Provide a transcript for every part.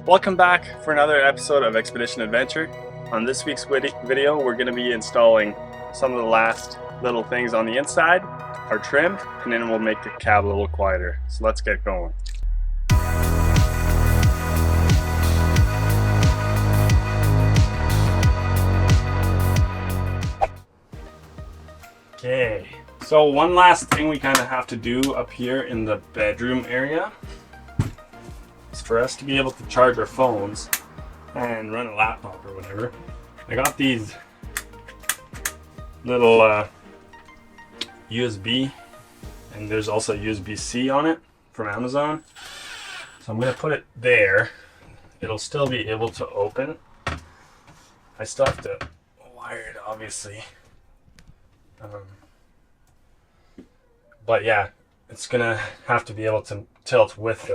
Welcome back for another episode of Expedition Adventure. On this week's video, we're going to be installing some of the last little things on the inside, our trim, and then we'll make the cab a little quieter. So let's get going. Okay, so one last thing we kind of have to do up here in the bedroom area is for us to be able to charge our phones and run a laptop or whatever. I got these little USB, and there's also USB-C on it from Amazon. So I'm going to put it there. It'll still be able to open. I still have to wire it, obviously. But yeah, it's gonna have to be able to tilt with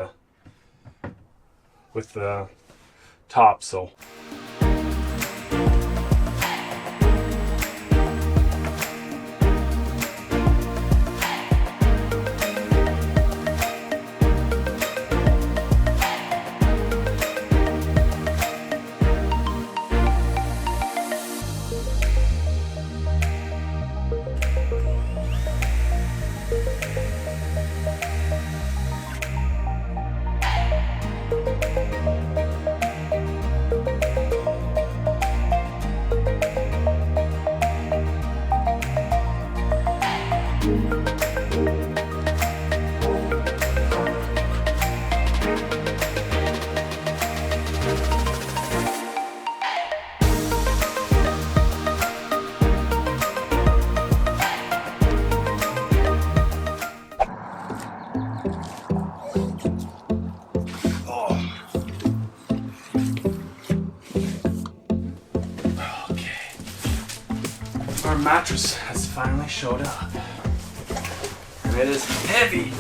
the top. So our mattress has finally showed up, and it is heavy.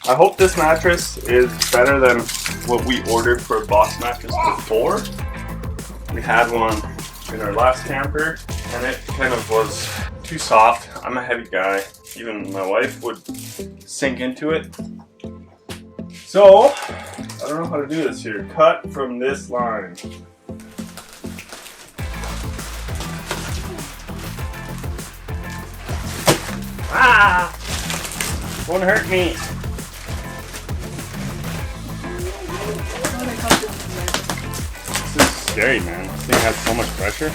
I hope this mattress is better than what we ordered for a box mattress before. We had one in our last camper and it kind of was too soft. I'm a heavy guy. Even my wife would sink into it. So, I don't know how to do this here. Cut from this line. Ah! Won't hurt me. This is scary, man. This thing has so much pressure.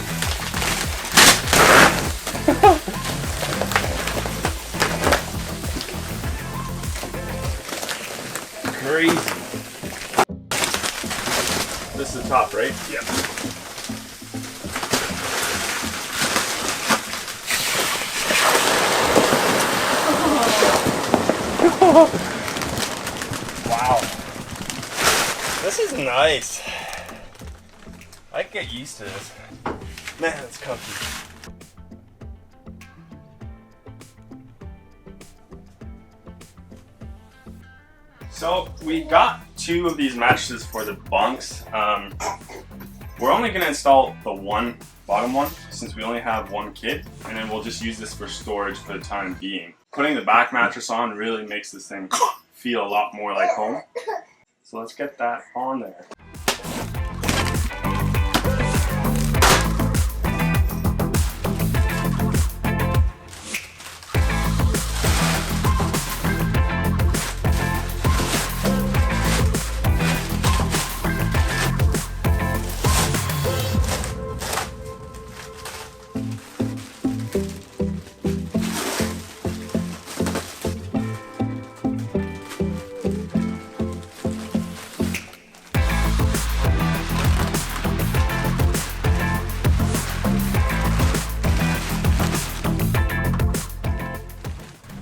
Crazy. This is the top, right? Yeah. Wow. This is nice. I can get used to this. Man, it's comfy. So we got two of these mattresses for the bunks. We're only going to install the one bottom one since we only have one kid, and then we'll just use this for storage for the time being. Putting the back mattress on really makes this thing feel a lot more like home. So let's get that on there.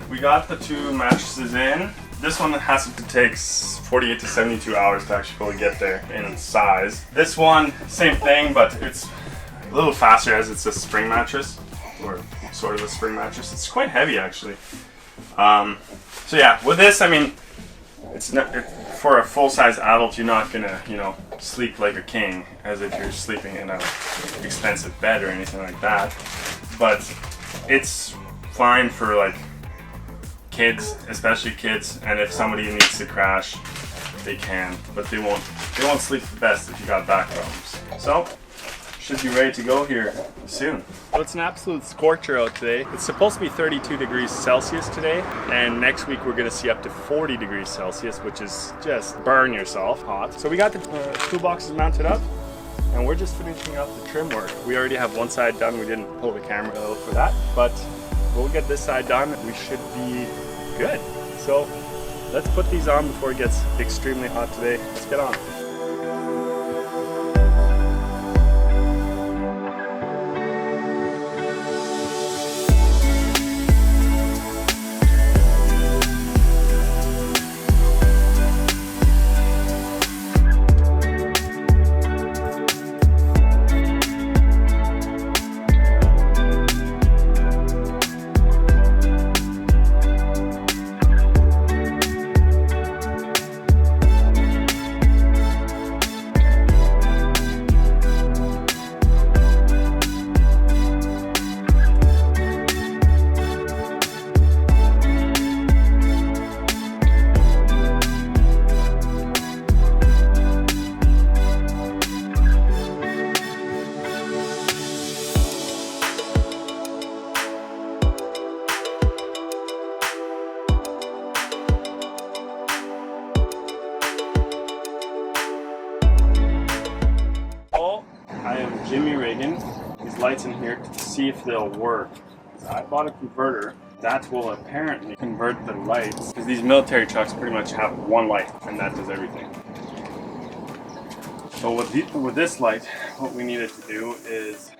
We got the two mattresses in. This one has to take 48 to 72 hours to actually fully get there in size. This one, same thing, but it's a little faster as it's a spring mattress, or sort of a spring mattress. It's quite heavy actually. So yeah, with this, I mean, it's not for a full-size adult. You're not gonna, you know, sleep like a king as if you're sleeping in an expensive bed or anything like that. But it's fine for like kids, especially kids, and if somebody needs to crash, they can, but they won't sleep the best if you got back problems. So should be ready to go here soon. So it's an absolute scorcher out today. It's supposed to be 32 degrees Celsius today, and next week we're gonna see up to 40 degrees Celsius, which is just burn yourself hot. So we got the toolboxes mounted up, and we're just finishing up the trim work. We already have one side done. We didn't pull the camera out for that, but we'll get this side done. We should be good. So let's put these on before it gets extremely hot today. Let's get on. These lights in here to see if they'll work. So I bought a converter that will apparently convert the lights, because these military trucks pretty much have one light and that does everything. So with this light, what we needed to do is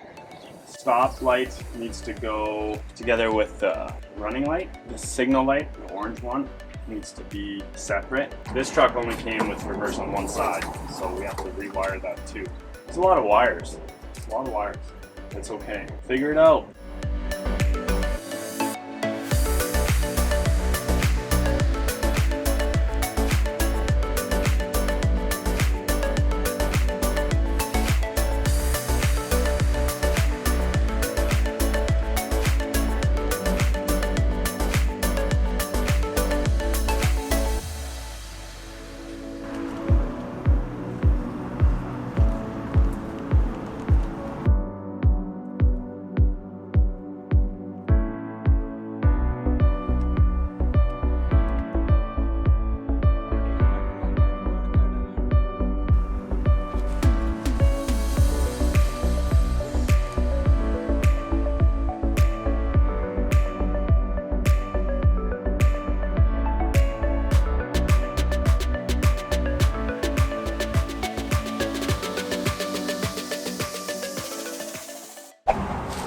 stop light needs to go together with the running light. The signal light, the orange one, needs to be separate. This truck only came with reverse on one side, so we have to rewire that too. It's a lot of wires. It's a lot of wires. It's okay. Figure it out.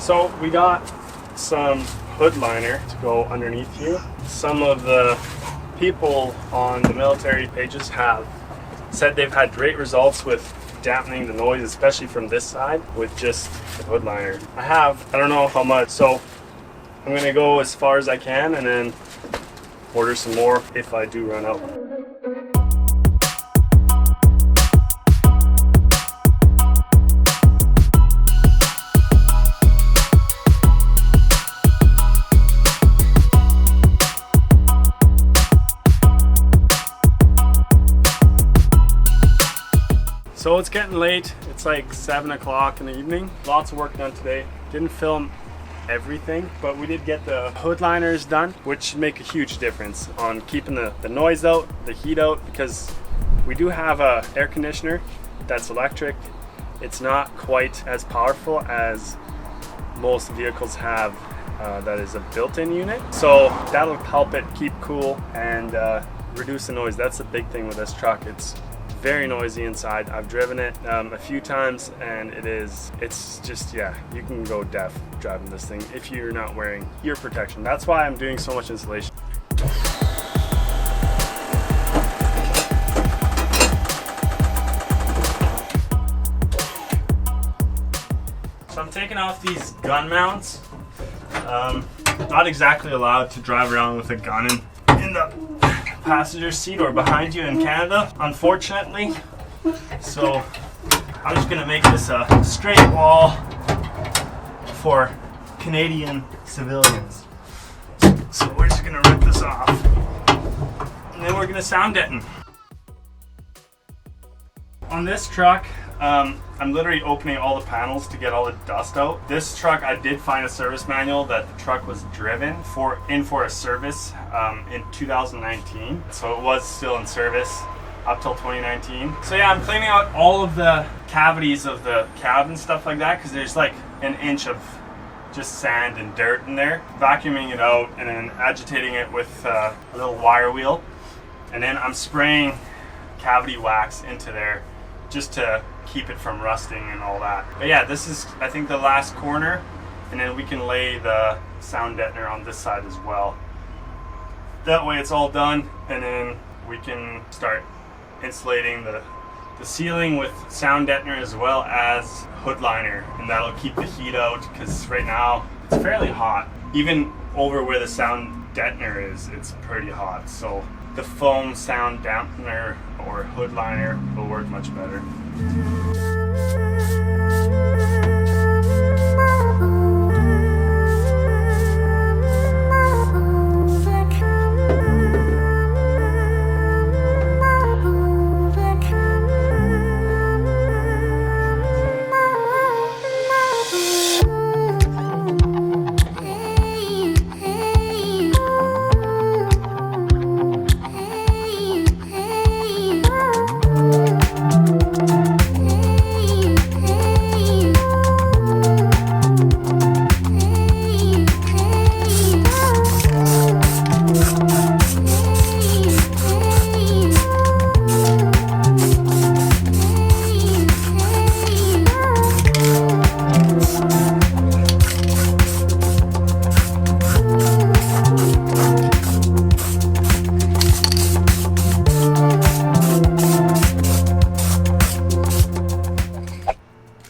So we got some hood liner to go underneath here. Some of the people on the military pages have said they've had great results with dampening the noise, especially from this side, with just the hood liner. I don't know how much, so I'm gonna go as far as I can and then order some more if I do run out. So it's getting late. It's like 7 o'clock in the evening. Lots of work done today. Didn't film everything, but we did get the hood liners done, which should make a huge difference on keeping the noise out, the heat out, because we do have a air conditioner that's electric. It's not quite as powerful as most vehicles have that is a built-in unit. So that'll help it keep cool and reduce the noise. That's the big thing with this truck. It's very noisy inside. I've driven it a few times and it's just, yeah, you can go deaf driving this thing if you're not wearing ear protection. That's why I'm doing so much insulation. taking off these gun mounts. Not exactly allowed to drive around with a gun in the passenger seat or behind you in Canada, unfortunately. So I'm just gonna make this a straight wall for Canadian civilians. So we're just gonna rip this off, and then we're gonna sound deaden. On this truck, I'm literally opening all the panels to get all the dust out. This truck, I did find a service manual that the truck was driven for a service in 2019. So it was still in service up till 2019. So yeah, I'm cleaning out all of the cavities of the cab and stuff like that, because there's like an inch of just sand and dirt in there. Vacuuming it out and then agitating it with a little wire wheel. And then I'm spraying cavity wax into there just to keep it from rusting and all that. But yeah, this is, I think, the last corner, and then we can lay the sound deadener on this side as well. That way it's all done, and then we can start insulating the ceiling with sound deadener as well as hood liner, and that'll keep the heat out, because right now it's fairly hot. Even over where the sound deadener is, it's pretty hot. So the foam sound dampener or hood liner will work much better.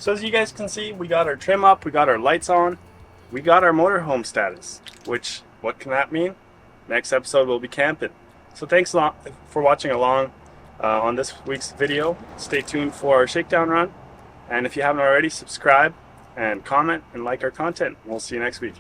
So as you guys can see, we got our trim up, we got our lights on, we got our motorhome status, which, what can that mean? Next episode we'll be camping. So thanks a lot for watching along on this week's video. Stay tuned for our shakedown run, and if you haven't already, subscribe and comment and like our content. We'll see you next week.